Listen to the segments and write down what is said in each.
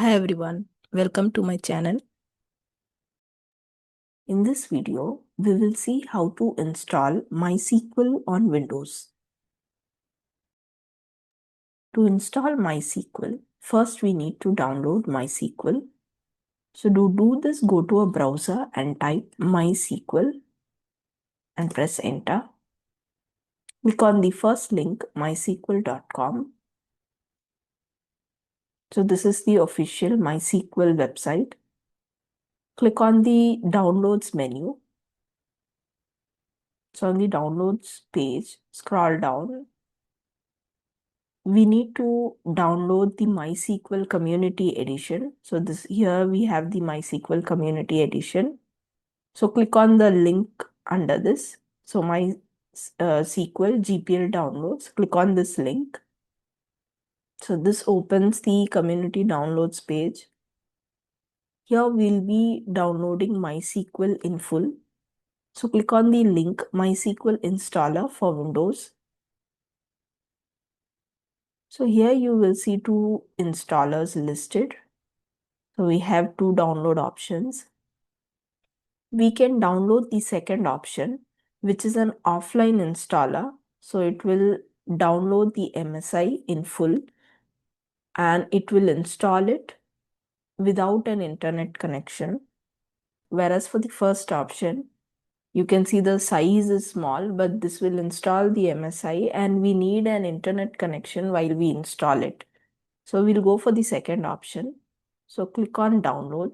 Hi everyone, welcome to my channel. In this video, we will see how to install MySQL on Windows. To install MySQL, first we need to download MySQL. So to do this, go to a browser and type MySQL and press enter. Click on the first link, mysql.com. So this is the official MySQL website. Click on the downloads menu. So on the downloads page, scroll down. We need to download the MySQL Community Edition. So here we have the MySQL Community Edition. So click on the link under this. So MySQL GPL downloads. Click on this link. So this opens the community downloads page. Here we'll be downloading MySQL in full. So click on the link MySQL installer for Windows. So here you will see two installers listed. So we have two download options. We can download the second option, which is an offline installer. So it will download the MSI in full and it will install it without an internet connection. Whereas for the first option, you can see the size is small, but this will install the MSI and we need an internet connection while we install it. So we'll go for the second option. So click on download.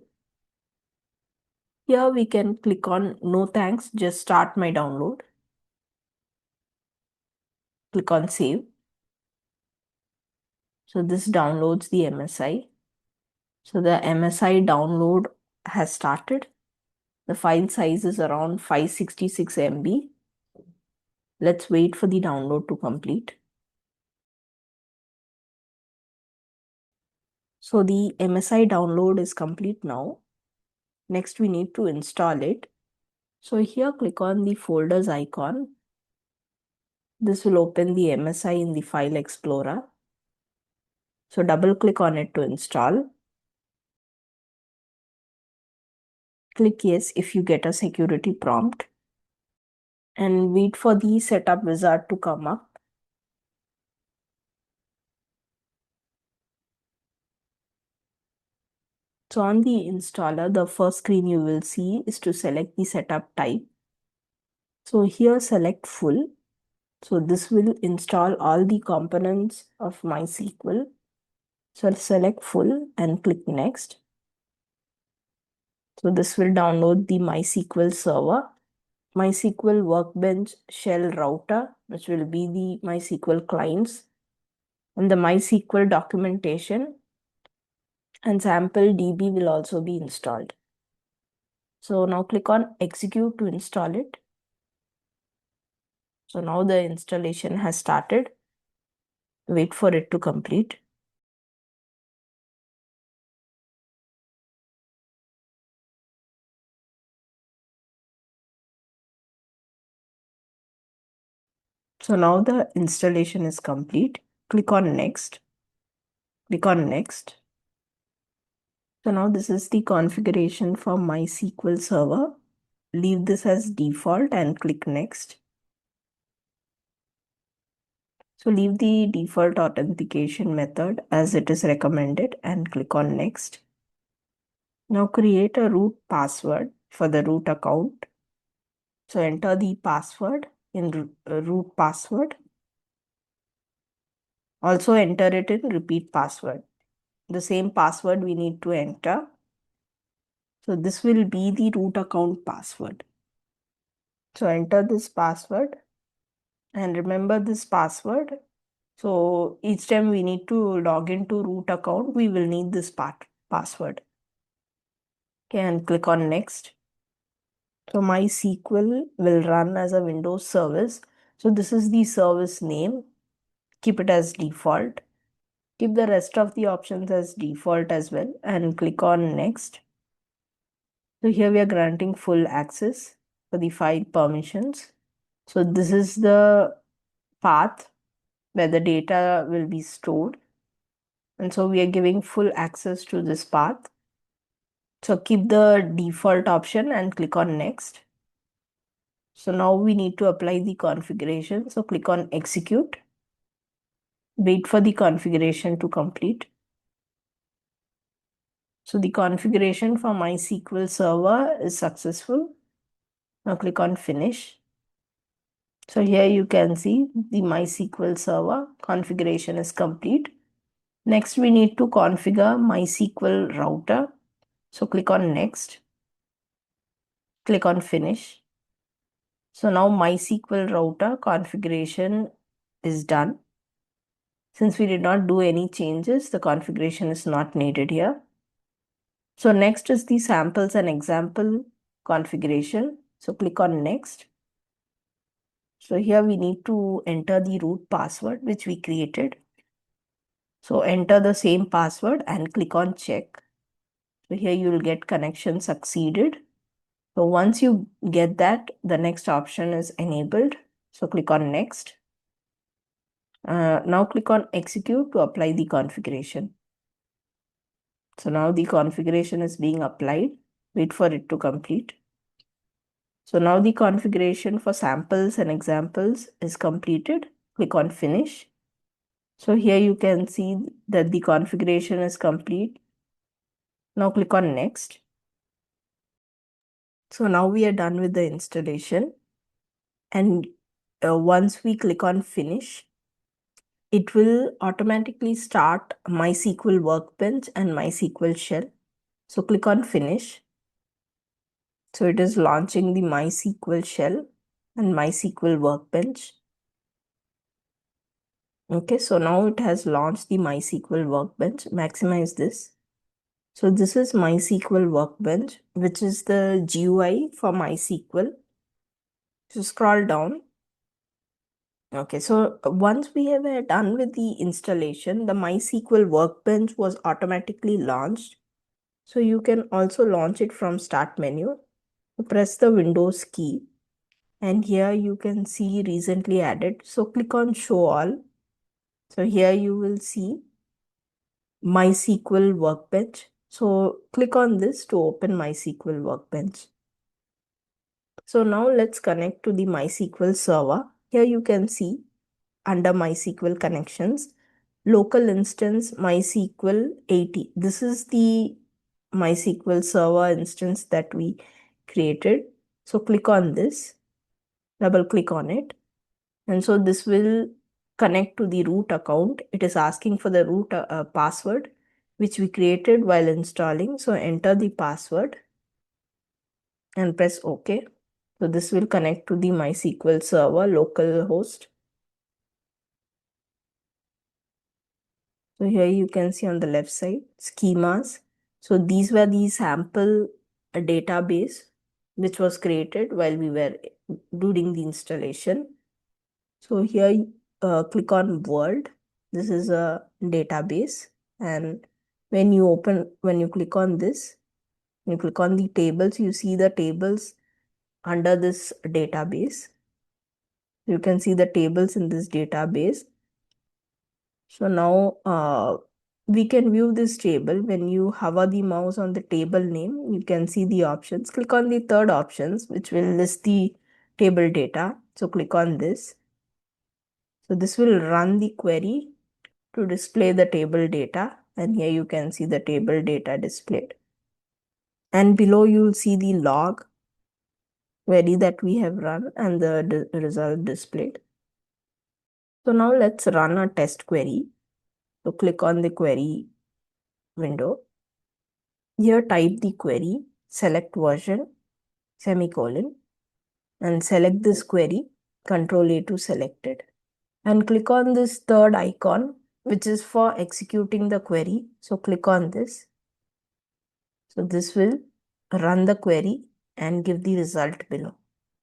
Here we can click on no thanks, just start my download. Click on save. So this downloads the MSI. So the MSI download has started. The file size is around 566 MB. Let's wait for the download to complete. So the MSI download is complete now. Next we need to install it. So here click on the folders icon. This will open the MSI in the file explorer. So double click on it to install. Click yes if you get a security prompt and wait for the setup wizard to come up. So on the installer, the first screen you will see is to select the setup type. So here select full. So this will install all the components of MySQL. So select full and click next. So this will download the MySQL Server, MySQL Workbench Shell Router, which will be the MySQL clients, and the MySQL Documentation and sample DB will also be installed. So now click on execute to install it. So now the installation has started. Wait for it to complete. So now the installation is complete. Click on next. Click on next. So now this is the configuration for MySQL Server. Leave this as default and click next. So leave the default authentication method as it is recommended and click on next. Now create a root password for the root account. So enter the password in root password. Also enter it in repeat password. The same password we need to enter. So this will be the root account password. So enter this password and remember this password. So each time we need to log into root account, we will need this password. Okay, and click on next. So MySQL will run as a Windows service. So this is the service name. Keep it as default. Keep the rest of the options as default as well and click on next. So here we are granting full access for the file permissions. So this is the path where the data will be stored. And so we are giving full access to this path. So keep the default option and click on next. So now we need to apply the configuration. So click on execute. Wait for the configuration to complete. So the configuration for MySQL Server is successful. Now click on finish. So here you can see the MySQL Server configuration is complete. Next, we need to configure MySQL Router. So click on next. Click on finish. So now MySQL Router configuration is done. Since we did not do any changes, the configuration is not needed here. So next is the samples and example configuration. So click on next. So here we need to enter the root password which we created. So enter the same password and click on check. So here you will get connection succeeded. So once you get that, the next option is enabled. So click on next. Now click on execute to apply the configuration. So now the configuration is being applied. Wait for it to complete. So now the configuration for samples and examples is completed. Click on finish. So here you can see that the configuration is complete. Now click on next. So now we are done with the installation. And once we click on finish, it will automatically start MySQL Workbench and MySQL Shell. So click on finish. So it is launching the MySQL Shell and MySQL Workbench. Okay, so now it has launched the MySQL Workbench. Maximize this. So this is MySQL Workbench, which is the GUI for MySQL. So scroll down. Okay, so once we have done with the installation, the MySQL Workbench was automatically launched. So you can also launch it from Start menu. Press the Windows key. And here you can see recently added. So click on Show All. So here you will see MySQL Workbench. So click on this to open MySQL Workbench. So now let's connect to the MySQL server. Here you can see under MySQL connections, local instance MySQL 80. This is the MySQL server instance that we created. So click on this, double click on it. And so this will connect to the root account. It is asking for the root password, which we created while installing. So enter the password and press OK. So this will connect to the MySQL server local host. So here you can see on the left side, schemas. So these were the sample database which was created while we were doing the installation. So here click on world. This is a database, and when you click on this, you click on the tables, you see the tables under this database. You can see the tables in this database. So now we can view this table. When you hover the mouse on the table name, you can see the options. Click on the third options, which will list the table data. So click on this. So this will run the query to display the table data. And here you can see the table data displayed. And below you'll see the log query that we have run and the result displayed. So now let's run a test query. So click on the query window. Here type the query, select version, semicolon, and select this query, Control A to select it. And click on this third icon, which is for executing the query. So click on this. So this will run the query and give the result below.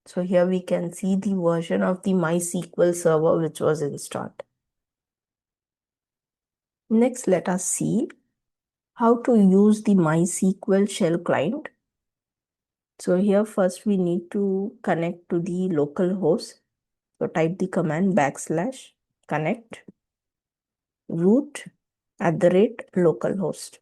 So here we can see the version of the MySQL server which was installed. Next, let us see how to use the MySQL Shell client. So here first we need to connect to the local host. So type the command \connect root @localhost.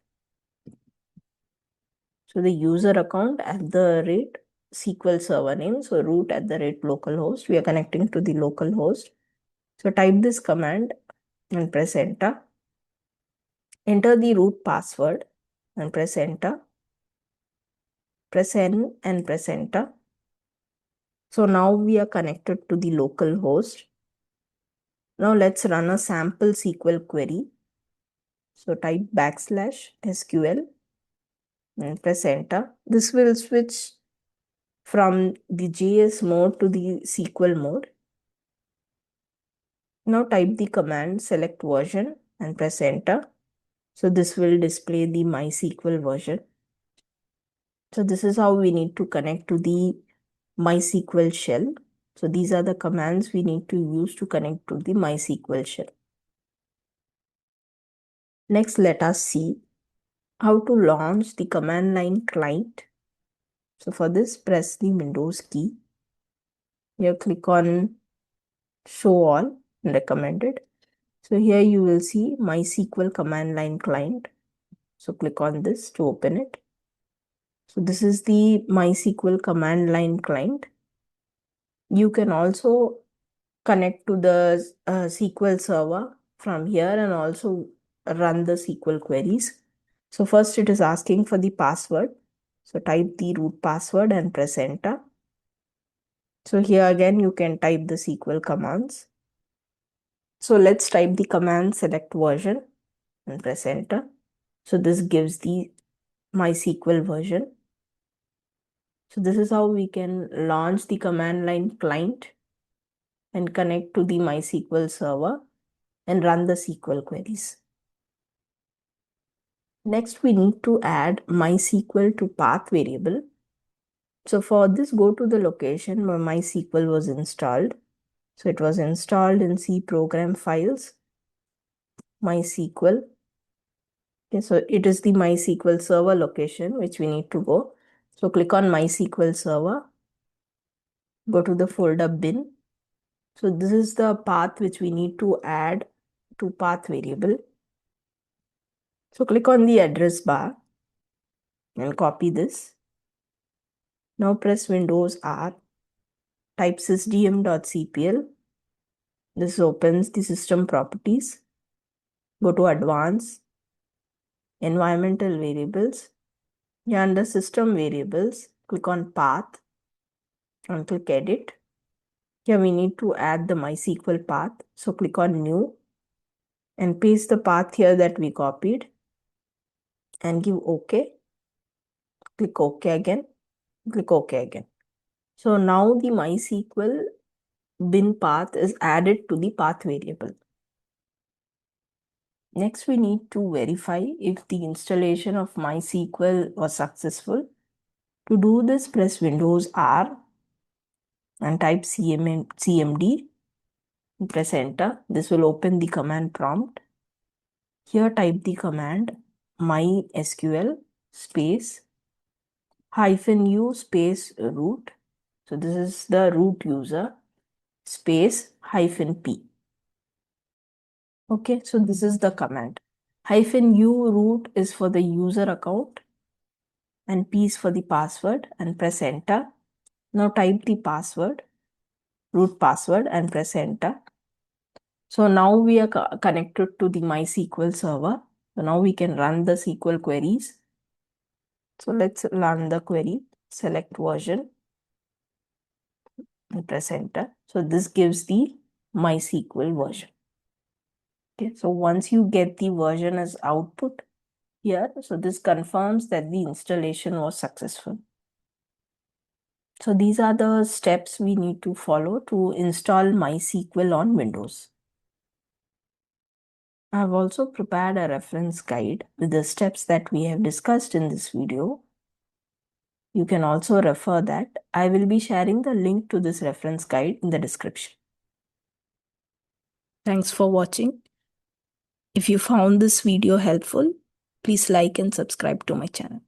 So the user account @SQL server name. So root @localhost. We are connecting to the localhost. So type this command and press enter. Enter the root password and press enter. Press N and press enter. So now we are connected to the local host. Now let's run a sample SQL query. So type \SQL and press enter. This will switch from the JS mode to the SQL mode. Now type the command select version and press enter. So this will display the MySQL version. So this is how we need to connect to the MySQL shell. So these are the commands we need to use to connect to the MySQL shell. Next, let us see how to launch the command line client. So for this, press the Windows key. Here click on show all recommended. So here you will see MySQL command line client. So click on this to open it. So this is the MySQL command line client. You can also connect to the SQL server from here and also run the SQL queries. So first it is asking for the password. So type the root password and press enter. So here again you can type the SQL commands. So let's type the command select version and press enter. So this gives the MySQL version. So this is how we can launch the command line client and connect to the MySQL server and run the SQL queries. Next, we need to add MySQL to path variable. So for this, go to the location where MySQL was installed. So it was installed in C program files, MySQL. Okay, so it is the MySQL server location which we need to go. So click on MySQL server, go to the folder bin. So this is the path which we need to add to path variable. So click on the address bar and copy this. Now press Windows R, type sysdm.cpl. This opens the system properties. Go to advanced, environmental variables. Here under system variables, click on path and click edit. Here we need to add the MySQL path. So click on new and paste the path here that we copied and give OK. Click OK again. Click OK again. So now the MySQL bin path is added to the path variable. Next, we need to verify if the installation of MySQL was successful. To do this, press Windows R and type cmd. Press enter. This will open the command prompt. Here type the command MySQL space -u space root. So this is the root user space -p. Okay, so this is the command. -u root is for the user account and P is for the password and press enter. Now type the password, root password and press enter. So now we are connected to the MySQL server. So now we can run the SQL queries. So let's run the query, select version and press enter. So this gives the MySQL version. Okay, so once you get the version as output here, so this confirms that the installation was successful. So these are the steps we need to follow to install MySQL on Windows. I have also prepared a reference guide with the steps that we have discussed in this video. You can also refer that. I will be sharing the link to this reference guide in the description. Thanks for watching. If you found this video helpful, please like and subscribe to my channel.